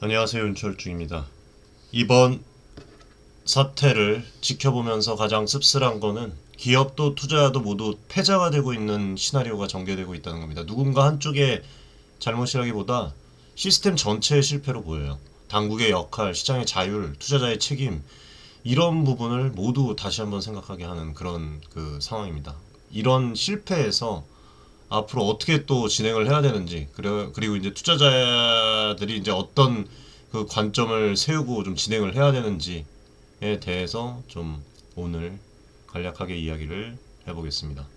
안녕하세요, 윤철중입니다. 이번 사태를 지켜보면서 가장 씁쓸한 거는 기업도 투자자도 모두 패자가 되고 있는 시나리오가 전개되고 있다는 겁니다. 누군가 한쪽의 잘못이라기보다 시스템 전체의 실패로 보여요. 당국의 역할, 시장의 자율, 투자자의 책임, 이런 부분을 모두 다시 한번 생각하게 하는 그런 상황입니다. 이런 실패에서 앞으로 어떻게 또 진행을 해야 되는지, 그리고 이제 투자자들이 이제 어떤 관점을 세우고 좀 진행을 해야 되는지에 대해서 좀 오늘 간략하게 이야기를 해보겠습니다.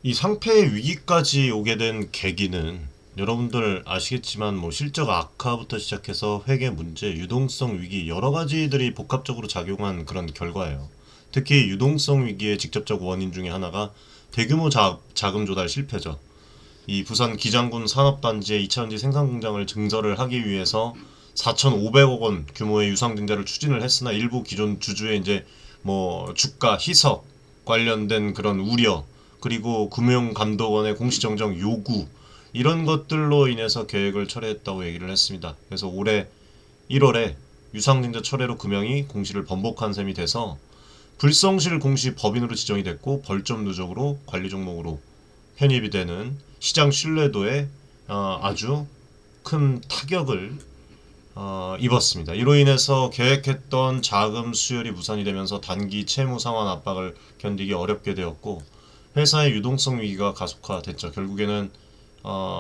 이 상패의 위기까지 오게 된 계기는 여러분들 아시겠지만 뭐 실적 악화부터 시작해서 회계 문제, 유동성 위기 여러 가지들이 복합적으로 작용한 그런 결과예요. 특히 유동성 위기의 직접적 원인 중에 하나가 대규모 자금 조달 실패죠. 이 부산 기장군 산업단지의 2차전지 생산 공장을 증설을 하기 위해서 4,500억 원 규모의 유상증자를 추진을 했으나 일부 기존 주주의 이제 뭐 주가 희석 관련된 그런 우려, 그리고 금융감독원의 공시정정 요구, 이런 것들로 인해서 계획을 철회했다고 얘기를 했습니다. 그래서 올해 1월에 유상증자 철회로 금형이 공시를 번복한 셈이 돼서 불성실 공시 법인으로 지정이 됐고 벌점 누적으로 관리 종목으로 편입이 되는 시장 신뢰도에 아주 큰 타격을 입었습니다. 이로 인해서 계획했던 자금 수혈이 무산이 되면서 단기 채무 상환 압박을 견디기 어렵게 되었고, 회사의 유동성 위기가 가속화됐죠. 결국에는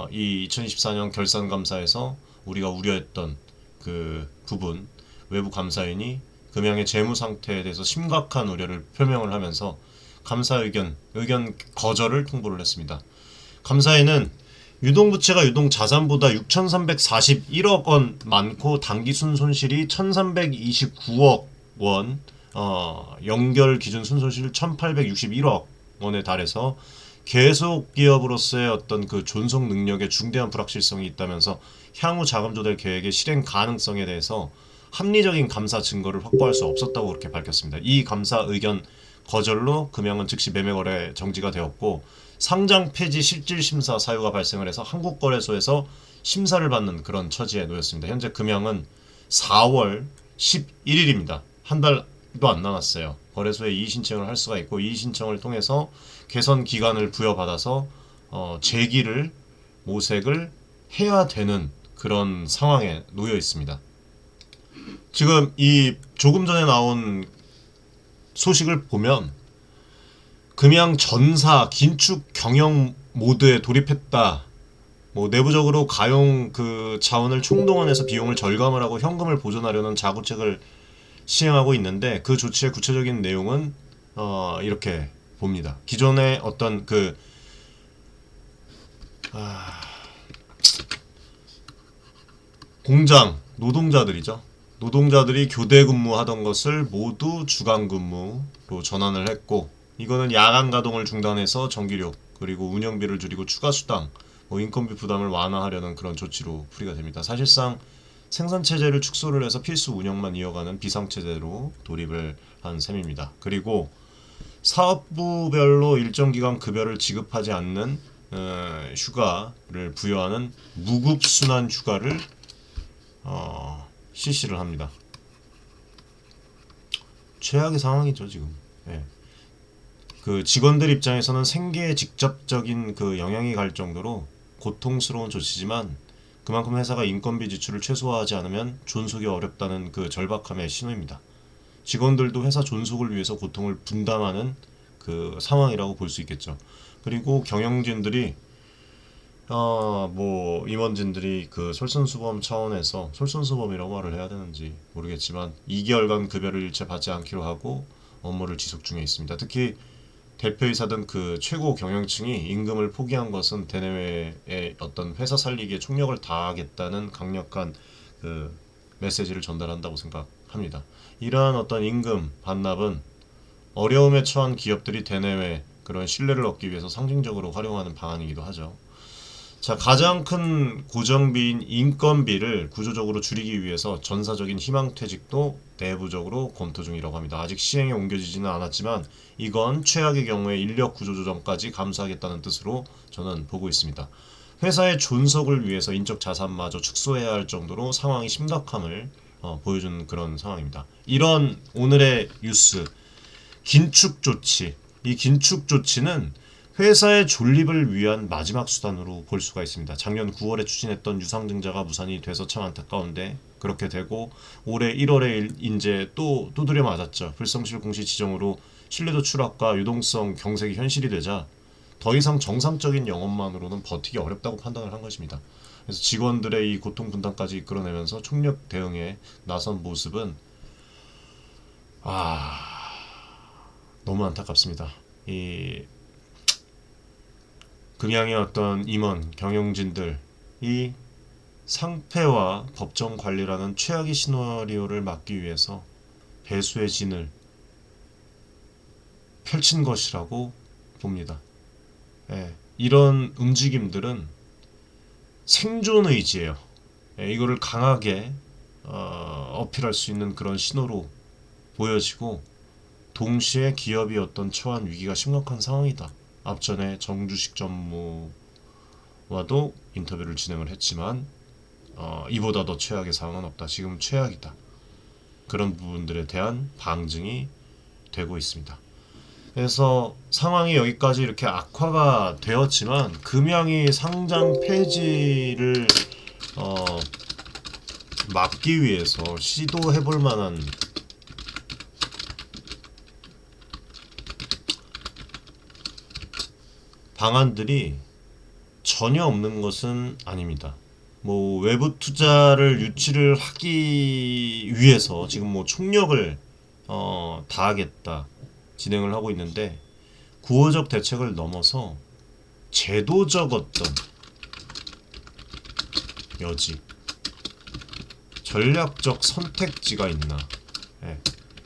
이 2024년 결산감사에서 우리가 우려했던 그 부분, 외부 감사인이 금양의 재무 상태에 대해서 심각한 우려를 표명을 하면서 감사 의견 거절을 통보를 했습니다. 감사인은 유동부채가 유동자산보다 6,341억 원 많고 당기순 손실이 1,329억 원, 연결 기준 순손실 1,861억 원에 달해서 계속 기업으로서의 어떤 그 존속 능력에 중대한 불확실성이 있다면서 향후 자금 조달 계획의 실행 가능성에 대해서 합리적인 감사 증거를 확보할 수 없었다고 그렇게 밝혔습니다. 이 감사 의견 거절로 금양은 즉시 매매 거래 정지가 되었고, 상장 폐지 실질 심사 사유가 발생을 해서 한국거래소에서 심사를 받는 그런 처지에 놓였습니다. 현재 금양은 4월 11일입니다. 한 달도 안 남았어요. 거래소에 이의 신청을 할 수가 있고, 이의 신청을 통해서 개선 기간을 부여받아서 재기를 모색을 해야 되는 그런 상황에 놓여 있습니다. 지금 이 조금 전에 나온 소식을 보면 금양 전사 긴축 경영 모드에 돌입했다. 뭐 내부적으로 가용 그 자원을 총동원해서 비용을 절감을 하고 현금을 보존하려는 자구책을 시행하고 있는데, 그 조치의 구체적인 내용은 이렇게 봅니다. 기존의 어떤 공장 노동자들이죠. 노동자들이 교대 근무하던 것을 모두 주간 근무로 전환을 했고, 이거는 야간 가동을 중단해서 전기료 그리고 운영비를 줄이고 추가 수당, 뭐 인건비 부담을 완화하려는 그런 조치로 풀이가 됩니다. 사실상 생산 체제를 축소를 해서 필수 운영만 이어가는 비상 체제로 돌입을 한 셈입니다. 그리고 사업부별로 일정 기간 급여를 지급하지 않는 휴가를 부여하는 무급순환 휴가를 실시를 합니다. 최악의 상황이죠 지금. 예. 그 직원들 입장에서는 생계에 직접적인 그 영향이 갈 정도로 고통스러운 조치지만, 그만큼 회사가 인건비 지출을 최소화하지 않으면 존속이 어렵다는 그 절박함의 신호입니다. 직원들도 회사 존속을 위해서 고통을 분담하는 그 상황이라고 볼 수 있겠죠. 그리고 경영진들이 뭐 임원진들이 그 솔선수범 차원에서, 솔선수범이라고 말을 해야 되는지 모르겠지만 2개월간 급여를 일체 받지 않기로 하고 업무를 지속 중에 있습니다. 특히 대표이사든 그 최고 경영층이 임금을 포기한 것은 대내외의 어떤 회사 살리기에 총력을 다하겠다는 강력한 그 메시지를 전달한다고 생각합니다. 이러한 어떤 임금 반납은 어려움에 처한 기업들이 대내외 그런 신뢰를 얻기 위해서 상징적으로 활용하는 방안이기도 하죠. 자, 가장 큰 고정비인 인건비를 구조적으로 줄이기 위해서 전사적인 희망퇴직도 내부적으로 검토 중이라고 합니다. 아직 시행에 옮겨지지는 않았지만 이건 최악의 경우에 인력 구조 조정까지 감수하겠다는 뜻으로 저는 보고 있습니다. 회사의 존속을 위해서 인적 자산마저 축소해야 할 정도로 상황이 심각함을 보여주는 그런 상황입니다. 이런 오늘의 뉴스 긴축 조치, 이 긴축 조치는 회사의 존립을 위한 마지막 수단으로 볼 수가 있습니다. 작년 9월에 추진했던 유상증자가 무산이 돼서 참 안타까운데 그렇게 되고 올해 1월에 이제 또 두드려 맞았죠. 불성실 공시 지정으로 신뢰도 추락과 유동성 경색이 현실이 되자 더 이상 정상적인 영업만으로는 버티기 어렵다고 판단을 한 것입니다. 그래서 직원들의 이 고통 분담까지 이끌어내면서 총력 대응에 나선 모습은 너무 안타깝습니다. 이 금양의 어떤 임원, 경영진들이 상패와 법정 관리라는 최악의 시나리오를 막기 위해서 배수의 진을 펼친 것이라고 봅니다. 이런 움직임들은 생존 의지예요. 이거를 강하게 어필할 수 있는 그런 신호로 보여지고 동시에 기업이 어떤 처한 위기가 심각한 상황이다. 앞전에 정주식 전무와도 인터뷰를 진행을 했지만 이보다 더 최악의 상황은 없다. 지금 최악이다. 그런 부분들에 대한 방증이 되고 있습니다. 그래서 상황이 여기까지 이렇게 악화가 되었지만 금양이 상장 폐지를 막기 위해서 시도해볼 만한 방안들이 전혀 없는 것은 아닙니다. 뭐 외부 투자를 유치를 하기 위해서 지금 뭐 총력을 다하겠다 진행을 하고 있는데 구호적 대책을 넘어서 제도적 어떤 여지, 전략적 선택지가 있나?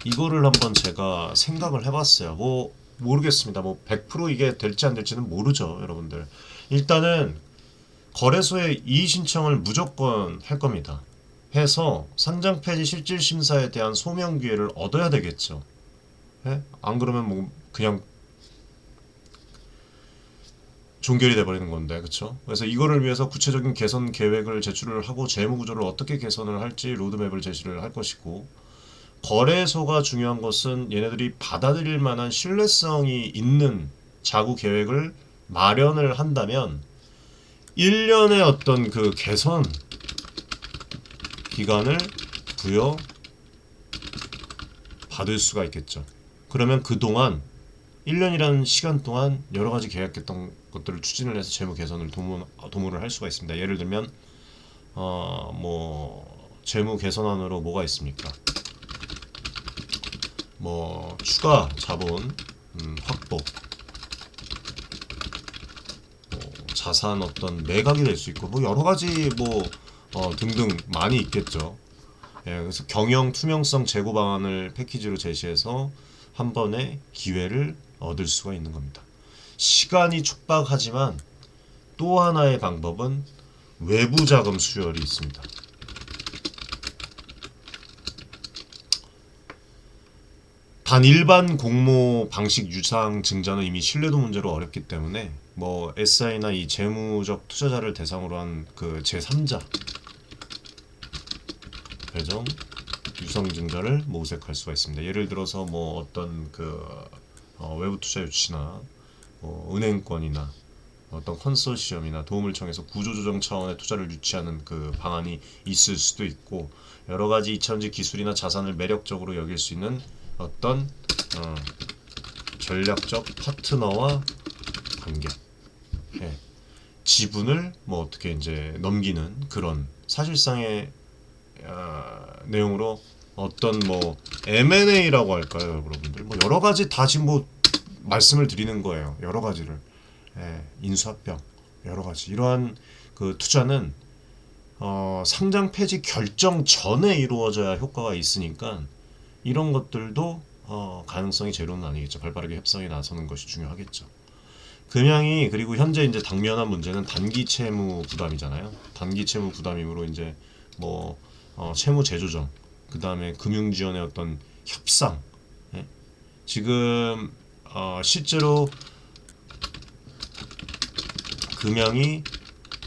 이거를 한번 제가 생각을 해봤어요. 뭐 모르겠습니다. 뭐 100% 이게 될지 안 될지는 모르죠, 여러분들. 일단은 거래소에 이의 신청을 무조건 할 겁니다. 해서 상장 폐지 실질 심사에 대한 소명 기회를 얻어야 되겠죠. 안 그러면 뭐 그냥 종결이 돼버리는 건데, 그렇죠? 그래서 이거를 위해서 구체적인 개선 계획을 제출을 하고 재무 구조를 어떻게 개선을 할지 로드맵을 제시를 할 것이고, 거래소가 중요한 것은 얘네들이 받아들일 만한 신뢰성이 있는 자구 계획을 마련을 한다면 1년의 어떤 그 개선 기간을 부여 받을 수가 있겠죠. 그러면 그동안 1년이라는 시간 동안 여러 가지 계획했던 것들을 추진을 해서 재무 개선을 도모를 할 수가 있습니다. 예를 들면 뭐 재무 개선안으로 뭐가 있습니까? 뭐 추가 자본 확보, 자산 어떤 매각이 될 수 있고 뭐 여러 가지 뭐 등등 많이 있겠죠. 그래서 경영 투명성 제고 방안을 패키지로 제시해서 한 번의 기회를 얻을 수가 있는 겁니다. 시간이 촉박하지만 또 하나의 방법은 외부 자금 수혈이 있습니다. 단 일반 공모 방식 유상 증자는 이미 신뢰도 문제로 어렵기 때문에 뭐 SI나 이 재무적 투자자를 대상으로 한 그 제3자 배정 유상 증자를 모색할 수가 있습니다. 예를 들어서 뭐 어떤 그 외부 투자 유치나 은행권이나 어떤 컨소시엄이나 도움을 청해서 구조조정 차원의 투자를 유치하는 그 방안이 있을 수도 있고, 여러 가지 이차전지 기술이나 자산을 매력적으로 여길 수 있는 어떤 전략적 파트너와 관계, 지분을 뭐 어떻게 이제 넘기는 그런 사실상의 내용으로 어떤 뭐 M&A라고 할까요, 여러분들? 뭐 여러 가지 다 지금 뭐 말씀을 드리는 거예요. 여러 가지를 인수합병 여러 가지 이러한 그 투자는 상장 폐지 결정 전에 이루어져야 효과가 있으니까 이런 것들도 가능성이 제로는 아니겠죠. 발빠르게 협상에 나서는 것이 중요하겠죠. 금양이 그리고 현재 이제 당면한 문제는 단기 채무 부담이잖아요. 단기 채무 부담이므로 이제 뭐 채무 재조정, 그 다음에 금융 지원의 어떤 협상. 지금 실제로 금양이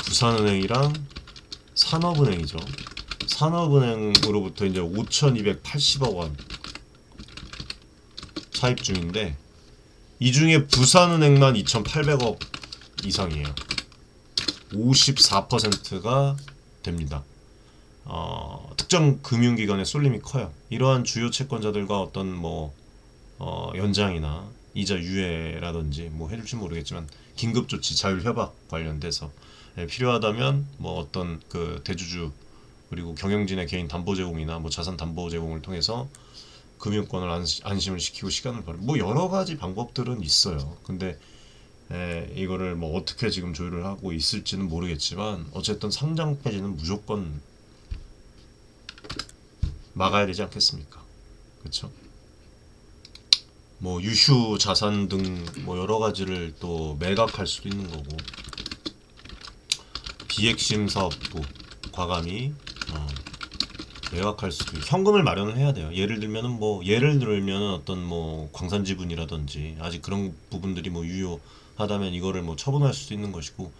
부산은행이랑 산업은행이죠. 산업은행으로부터 이제 5,280억 원 차입 중인데 이 중에 부산은행만 2,800억 이상이에요. 54%가 됩니다. 특정 금융기관의 쏠림이 커요. 이러한 주요 채권자들과 어떤 연장이나 이자 유예라든지 해줄지 모르겠지만 긴급조치 자율협약 관련돼서 필요하다면 어떤 그 대주주 그리고 경영진의 개인 담보 제공이나 자산 담보 제공을 통해서 금융권을 안심을 시키고 시간을 벌 여러 가지 방법들은 있어요. 근데 이거를 어떻게 지금 조율을 하고 있을지는 모르겠지만 어쨌든 상장 폐지는 무조건 막아야 되지 않겠습니까? 그렇죠? 유휴 자산 등 여러 가지를 또 매각할 수도 있는 거고 비핵심 사업도 과감히 매각할 수도 현금을 마련을 해야 돼요. 예를 들면은 어떤 광산 지분이라든지 아직 그런 부분들이 유효하다면 이거를 처분할 수도 있는 것이고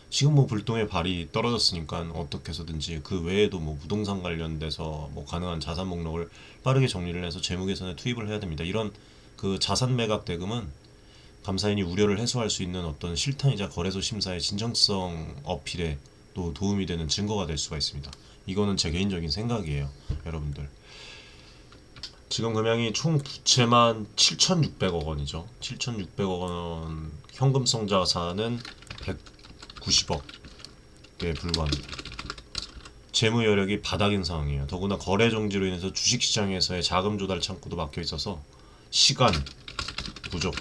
지금 불똥의 발이 떨어졌으니까 어떻게 해서든지 그 외에도 부동산 관련돼서 가능한 자산 목록을 빠르게 정리를 해서 재무 개선에 투입을 해야 됩니다. 이런 그 자산 매각 대금은 감사인이 우려를 해소할 수 있는 어떤 실탄이자 거래소 심사의 진정성 어필에 또 도움이 되는 증거가 될 수가 있습니다. 이거는 제 개인적인 생각이에요. 여러분들 지금 금양이 총 부채만 7,600억 원이죠. 7,600억 원 현금성 자산은 190억에 불과합니다. 재무 여력이 바닥인 상황이에요. 더구나 거래 정지로 인해서 주식시장에서의 자금 조달 창구도 막혀 있어서 시간 부족,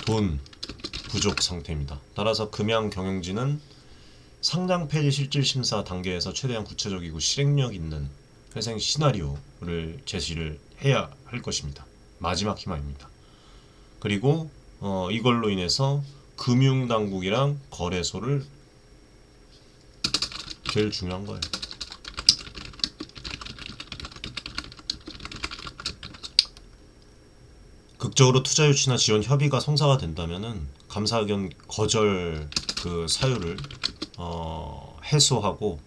돈 부족 상태입니다. 따라서 금양 경영진은 상장 폐지 실질 심사 단계에서 최대한 구체적이고 실행력 있는 회생 시나리오를 제시를 해야 할 것입니다. 마지막 희망입니다. 그리고 이걸로 인해서 금융당국이랑 거래소를 제일 중요한 거예요. 극적으로 투자 유치나 지원 협의가 성사가 된다면은 감사 의견 거절 그 사유를 해소하고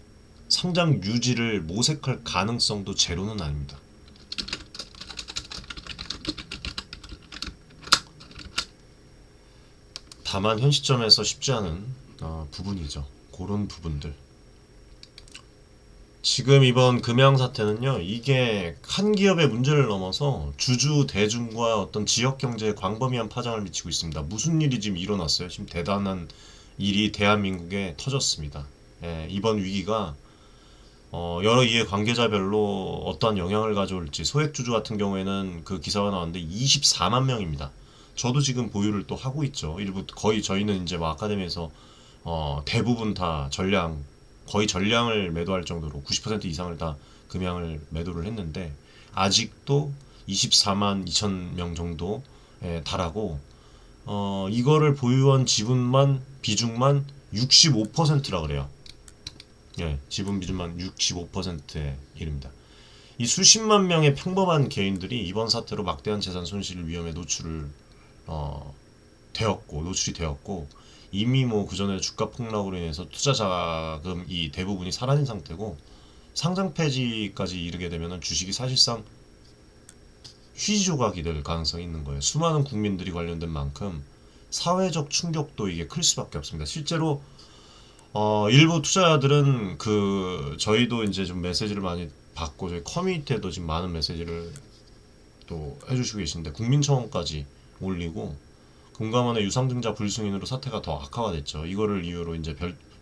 상장 유지를 모색할 가능성도 제로는 아닙니다. 다만 현 시점에서 쉽지 않은 부분이죠. 그런 부분들. 지금 이번 금양 사태는요, 이게 한 기업의 문제를 넘어서 주주 대중과 어떤 지역 경제에 광범위한 파장을 미치고 있습니다. 무슨 일이 지금 일어났어요? 지금 대단한 일이 대한민국에 터졌습니다. 이번 위기가 여러 이해 관계자별로 어떠한 영향을 가져올지 소액주주 같은 경우에는 그 기사가 나왔는데 24만 명입니다. 저도 지금 보유를 또 하고 있죠. 일부 거의 저희는 이제 아카데미에서 대부분 다 거의 전량을 매도할 정도로 90% 이상을 다 금양을 매도를 했는데 아직도 24만 2천 명 정도에 달하고 이거를 보유한 지분만 비중만 65%라 그래요. 지분 비중만 65%에 이릅니다. 이 수십만 명의 평범한 개인들이 이번 사태로 막대한 재산 손실 위험에 노출이 되었고 이미 그전에 주가 폭락으로 인해서 투자 자금이 대부분이 사라진 상태고 상장 폐지까지 이르게 되면 주식이 사실상 휴지 조각이 될 가능성이 있는 거예요. 수많은 국민들이 관련된 만큼 사회적 충격도 이게 클 수밖에 없습니다. 실제로 일부 투자자들은 저희도 이제 좀 메시지를 많이 받고 저희 커뮤니티에도 지금 많은 메시지를 또 해주시고 계신데 국민청원까지 올리고 금감원의 유상증자 불승인으로 사태가 더 악화가 됐죠. 이거를 이유로 이제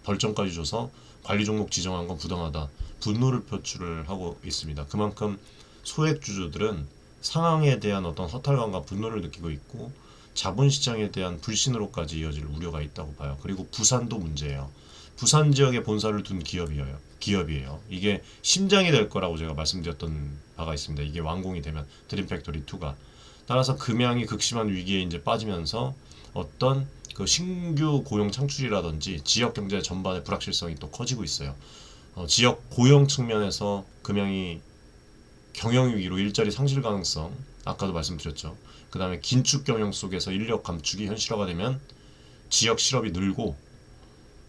벌점까지 줘서 관리 종목 지정한 건 부당하다. 분노를 표출을 하고 있습니다. 그만큼 소액 주주들은 상황에 대한 어떤 허탈감과 분노를 느끼고 있고 자본시장에 대한 불신으로까지 이어질 우려가 있다고 봐요. 그리고 부산도 문제예요. 부산 지역에 본사를 둔 기업이에요. 이게 심장이 될 거라고 제가 말씀드렸던 바가 있습니다. 이게 완공이 되면 드림팩토리 2가. 따라서 금양이 극심한 위기에 이제 빠지면서 어떤 그 신규 고용 창출이라든지 지역 경제 전반의 불확실성이 또 커지고 있어요. 지역 고용 측면에서 금양이 경영 위기로 일자리 상실 가능성 아까도 말씀드렸죠. 그 다음에 긴축 경영 속에서 인력 감축이 현실화가 되면 지역 실업이 늘고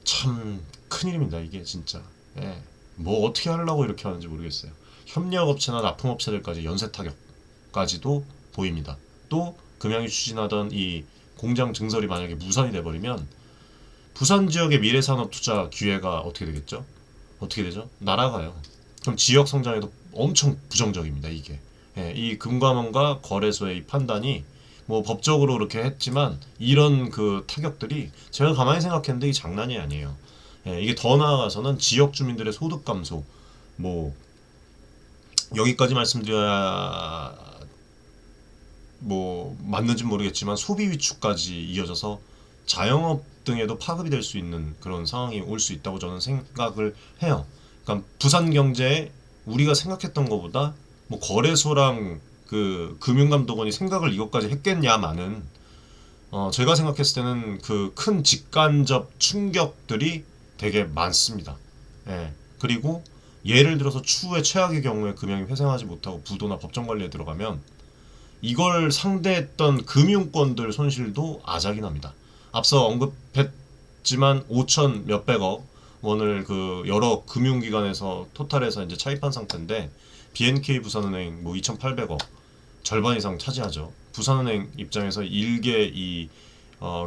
참 큰일입니다 이게 진짜. 예. 뭐 어떻게 하려고 이렇게 하는지 모르겠어요. 협력업체나 납품업체들까지 연쇄 타격까지도 보입니다. 또 금양이 추진하던 이 공장 증설이 만약에 무산이 돼버리면 부산 지역의 미래산업 투자 기회가 어떻게 되겠죠? 어떻게 되죠? 날아가요. 그럼 지역 성장에도 엄청 부정적입니다 이게. 예, 이 금감원과 거래소의 이 판단이 뭐 법적으로 그렇게 했지만 이런 그 타격들이 제가 가만히 생각했는데 이 장난이 아니에요. 예, 이게 더 나아가서는 지역 주민들의 소득 감소, 뭐 여기까지 말씀드려야 뭐 맞는지 모르겠지만 소비 위축까지 이어져서 자영업 등에도 파급이 될 수 있는 그런 상황이 올 수 있다고 저는 생각을 해요. 그러니까 부산 경제에 우리가 생각했던 것보다 뭐 거래소랑 그 금융감독원이 생각을 이것까지 했겠냐마는 제가 생각했을 때는 그 큰 직간접 충격들이 되게 많습니다. 예. 그리고 예를 들어서 추후에 최악의 경우에 금융이 회생하지 못하고 부도나 법정 관리에 들어가면 이걸 상대했던 금융권들 손실도 아작이 납니다. 앞서 언급했지만 5천 몇백억 원을 그 여러 금융기관에서 토탈해서 이제 차입한 상태인데 BNK 부산은행 뭐 2,800억 절반 이상 차지하죠. 부산은행 입장에서 일개 이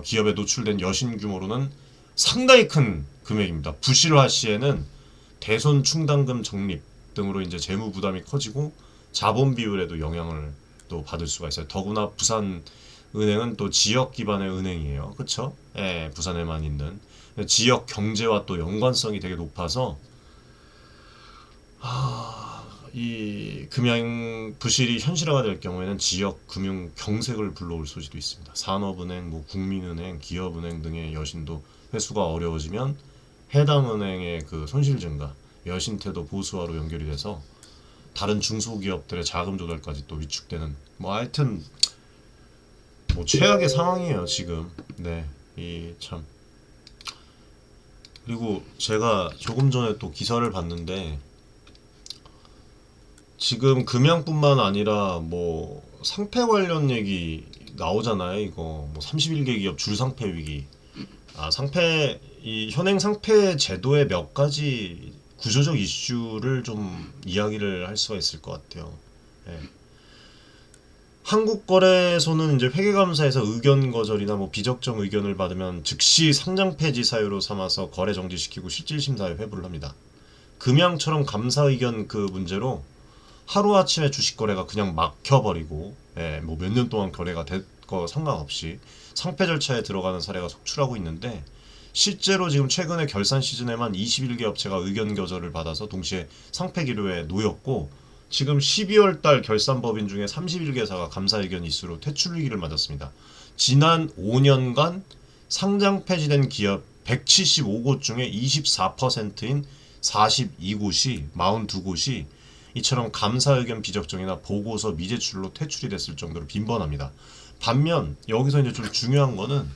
기업에 노출된 여신 규모로는 상당히 큰 금액입니다. 부실화 시에는 대손 충당금 적립 등으로 이제 재무 부담이 커지고 자본 비율에도 영향을 또 받을 수가 있어요. 더구나 부산 은행은 또 지역 기반의 은행이에요. 그쵸? 예, 부산에만 있는 지역 경제와 또 연관성이 되게 높아서 이 금융 부실이 현실화가 될 경우에는 지역 금융 경색을 불러올 소지도 있습니다. 산업은행, 뭐 국민은행, 기업은행 등의 여신도 회수가 어려워지면 해당 은행의 그 손실 증가, 여신태도 보수화로 연결이 돼서 다른 중소기업들의 자금 조달까지 또 위축되는 뭐 하여튼 뭐 최악의 상황이에요 지금. 네, 이 참. 그리고 제가 조금 전에 또 기사를 봤는데 지금 금양뿐만 아니라 뭐 상패 관련 얘기 나오잖아요. 이거 뭐 31개 기업 줄상패 위기. 상패 이 현행 상패 제도의 몇 가지 구조적 이슈를 좀 이야기를 할 수가 있을 것 같아요. 예. 한국거래소는 이제 회계감사에서 의견 거절이나 뭐 비적정 의견을 받으면 즉시 상장 폐지 사유로 삼아서 거래 정지시키고 실질심사에 회부를 합니다. 금양처럼 감사 의견 그 문제로 하루아침에 주식 거래가 그냥 막혀버리고, 예, 뭐 몇 년 동안 거래가 될 거 상관없이 상패 절차에 들어가는 사례가 속출하고 있는데 실제로 지금 최근에 결산 시즌에만 21개 업체가 의견 거절을 받아서 동시에 상패 기류에 놓였고 지금 12월 달 결산 법인 중에 31개사가 감사 의견 이수로 퇴출 위기를 맞았습니다. 지난 5년간 상장 폐지된 기업 175곳 중에 24%인 42곳이 42곳이 이처럼 감사 의견 비적정이나 보고서 미제출로 퇴출이 됐을 정도로 빈번합니다. 반면 여기서 이제 좀 중요한 거는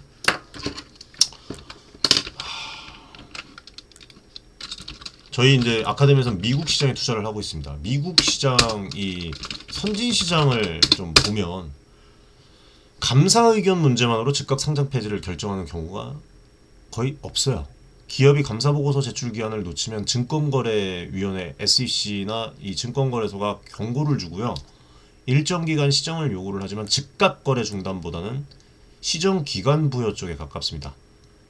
저희 이제 아카데미에서는 미국 시장에 투자를 하고 있습니다. 미국 시장이 선진 시장을 좀 보면 감사 의견 문제만으로 즉각 상장 폐지를 결정하는 경우가 거의 없어요. 기업이 감사 보고서 제출 기한을 놓치면 증권거래위원회 SEC나 이 증권거래소가 경고를 주고요. 일정 기간 시정을 요구를 하지만 즉각 거래 중단보다는 시정 기간 부여 쪽에 가깝습니다.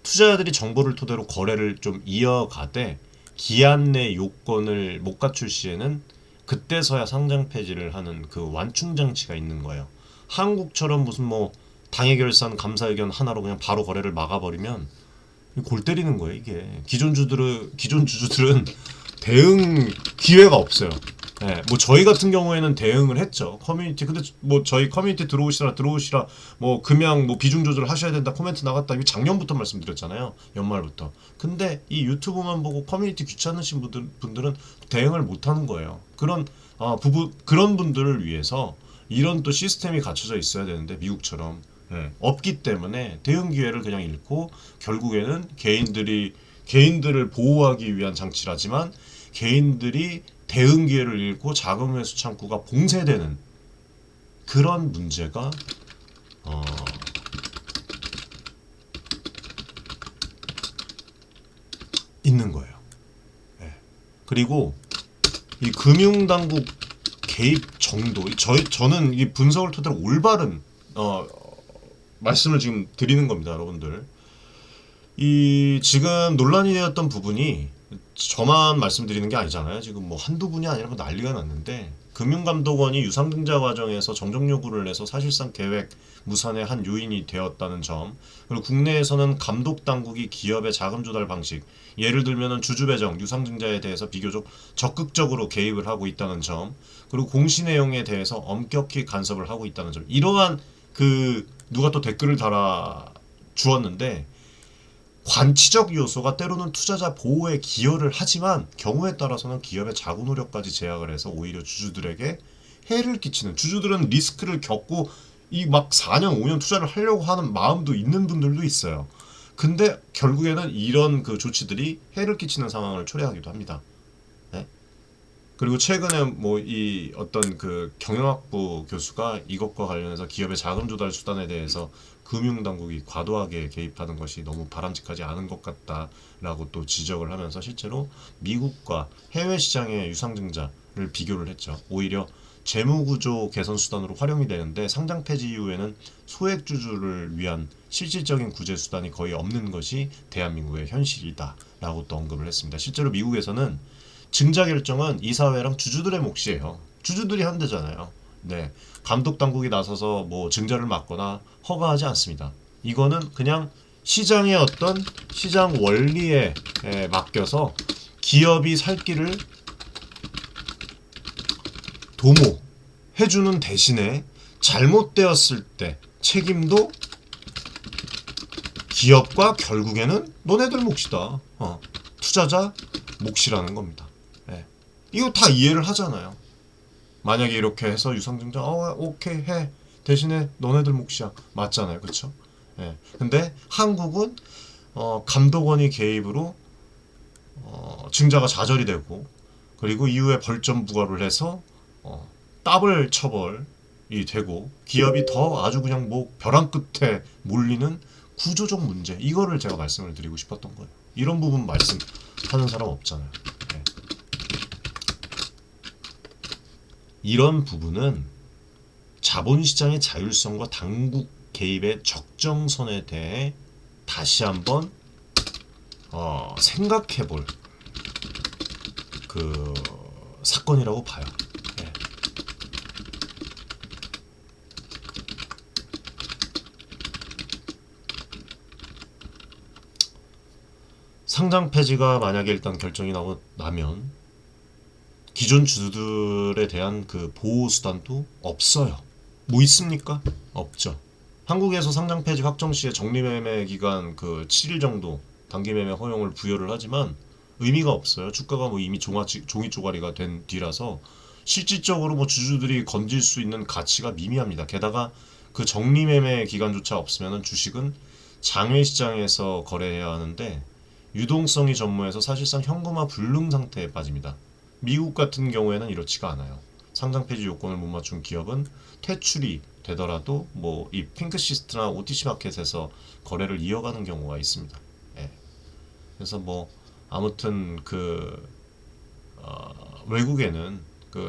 투자자들이 정보를 토대로 거래를 좀 이어가되 기한 내 요건을 못 갖출 시에는 그때서야 상장 폐지를 하는 그 완충 장치가 있는 거예요. 한국처럼 무슨 뭐 당해 결산 감사 의견 하나로 그냥 바로 거래를 막아버리면 골 때리는 거예요 이게. 기존 주주들은 대응 기회가 없어요. 네, 뭐 저희 같은 경우에는 대응을 했죠. 커뮤니티 근데 뭐 저희 커뮤니티 들어오시라 뭐 금양 뭐 비중 조절 하셔야 된다 코멘트 나갔다 이거 작년부터 말씀드렸잖아요. 연말부터. 근데 이 유튜브만 보고 커뮤니티 귀찮으신 분들은 대응을 못 하는 거예요. 그런 분들을 위해서 이런 또 시스템이 갖춰져 있어야 되는데 미국처럼 없기 때문에 대응 기회를 그냥 잃고 결국에는 개인들을 보호하기 위한 장치라지만 개인들이 대응 기회를 잃고 자금 회수 창구가 봉쇄되는 그런 문제가 있는 거예요. 예. 그리고 이 금융당국 개입 정도, 저는 이 분석을 토대로 올바른 말씀을 지금 드리는 겁니다, 여러분들. 이 지금 논란이 되었던 부분이 저만 말씀드리는 게 아니잖아요. 지금 뭐 한두 분이 아니라 난리가 났는데, 금융감독원이 유상증자 과정에서 정정 요구를 해서 사실상 계획 무산의 한 요인이 되었다는 점, 그리고 국내에서는 감독 당국이 기업의 자금 조달 방식, 예를 들면은 주주 배정, 유상증자에 대해서 비교적 적극적으로 개입을 하고 있다는 점, 그리고 공시 내용에 대해서 엄격히 간섭을 하고 있다는 점, 이러한 누가 또 댓글을 달아 주었는데, 관치적 요소가 때로는 투자자 보호에 기여를 하지만 경우에 따라서는 기업의 자구 노력까지 제약을 해서 오히려 주주들에게 해를 끼치는, 주주들은 리스크를 겪고 이 막 4년 5년 투자를 하려고 하는 마음도 있는 분들도 있어요. 근데 결국에는 이런 조치들이 해를 끼치는 상황을 초래하기도 합니다. 네? 그리고 최근에 뭐 이 어떤 경영학부 교수가 이것과 관련해서 기업의 자금 조달 수단에 대해서 금융당국이 과도하게 개입하는 것이 너무 바람직하지 않은 것 같다라고 또 지적을 하면서 실제로 미국과 해외 시장의 유상증자를 비교를 했죠. 오히려 재무구조 개선 수단으로 활용이 되는데 상장 폐지 이후에는 소액주주를 위한 실질적인 구제 수단이 거의 없는 것이 대한민국의 현실이다라고 또 언급을 했습니다. 실제로 미국에서는 증자 결정은 이사회랑 주주들의 몫이에요. 주주들이 한대잖아요. 네, 감독 당국이 나서서 뭐 증자를 막거나 허가하지 않습니다. 이거는 그냥 시장의 어떤 시장 원리에 맡겨서 기업이 살 길을 도모해주는 대신에 잘못되었을 때 책임도 기업과 결국에는 너네들 몫이다. 투자자 몫이라는 겁니다. 네. 이거 다 이해를 하잖아요. 만약에 이렇게 해서 유상증자 오케이 해, 대신에 너네들 몫이야, 맞잖아요, 그쵸? 예. 근데 한국은 감독원이 개입으로 증자가 좌절이 되고, 그리고 이후에 벌점 부과를 해서 더블 처벌이 되고 기업이 더 아주 그냥 뭐 벼랑 끝에 몰리는 구조적 문제, 이거를 제가 말씀을 드리고 싶었던 거예요. 이런 부분 말씀하는 사람 없잖아요. 예. 이런 부분은 자본시장의 자율성과 당국 개입의 적정선에 대해 다시 한번 생각해볼 사건이라고 봐요. 네. 상장 폐지가 만약에 일단 결정이 나면 기존 주주들에 대한 보호 수단도 없어요. 뭐 있습니까? 없죠. 한국에서 상장 폐지 확정 시에 적립매매 기간 7일 정도 단기 매매 허용을 부여를 하지만 의미가 없어요. 주가가 뭐 이미 종이 쪼가리가 된 뒤라서 실질적으로 뭐 주주들이 건질 수 있는 가치가 미미합니다. 게다가 적립매매 기간조차 없으면 주식은 장외시장에서 거래해야 하는데 유동성이 전무해서 사실상 현금화 불능 상태에 빠집니다. 미국 같은 경우에는 이렇지가 않아요. 상장 폐지 요건을 못 맞춘 기업은 퇴출이 되더라도 뭐 이 핑크시스트나 OTC 마켓에서 거래를 이어가는 경우가 있습니다. 예. 그래서 뭐 아무튼 외국에는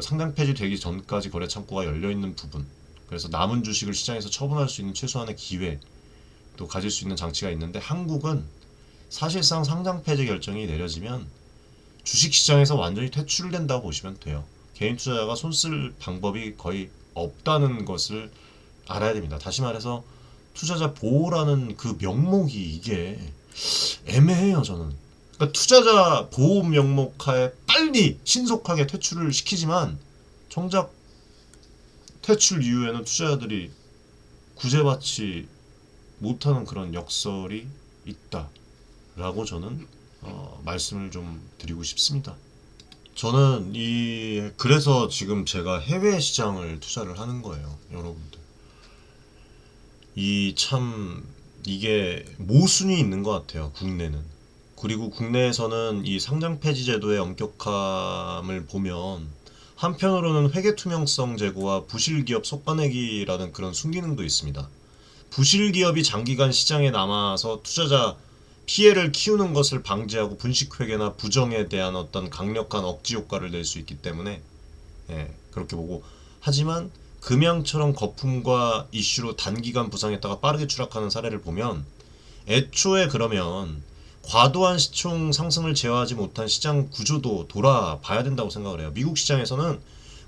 상장 폐지 되기 전까지 거래 창구가 열려 있는 부분, 그래서 남은 주식을 시장에서 처분할 수 있는 최소한의 기회 또 가질 수 있는 장치가 있는데, 한국은 사실상 상장 폐지 결정이 내려지면 주식시장에서 완전히 퇴출된다고 보시면 돼요. 개인 투자자가 손쓸 방법이 거의 없다는 것을 알아야 됩니다. 다시 말해서 투자자 보호라는 명목이 이게 애매해요, 저는. 그러니까 투자자 보호 명목하에 빨리 신속하게 퇴출을 시키지만 정작 퇴출 이후에는 투자자들이 구제받지 못하는 그런 역설이 있다라고 저는 말씀을 좀 드리고 싶습니다. 저는 그래서 지금 제가 해외 시장을 투자를 하는 거예요, 여러분들. 이게 모순이 있는 것 같아요, 국내는. 그리고 국내에서는 이 상장 폐지 제도의 엄격함을 보면 한편으로는 회계 투명성 제고와 부실 기업 속아내기라는 그런 순기능도 있습니다. 부실 기업이 장기간 시장에 남아서 투자자 피해를 키우는 것을 방지하고 분식회계나 부정에 대한 어떤 강력한 억지 효과를 낼 수 있기 때문에 그렇게 보고, 하지만 금양처럼 거품과 이슈로 단기간 부상했다가 빠르게 추락하는 사례를 보면 애초에 그러면 과도한 시총 상승을 제어하지 못한 시장 구조도 돌아봐야 된다고 생각을 해요. 미국 시장에서는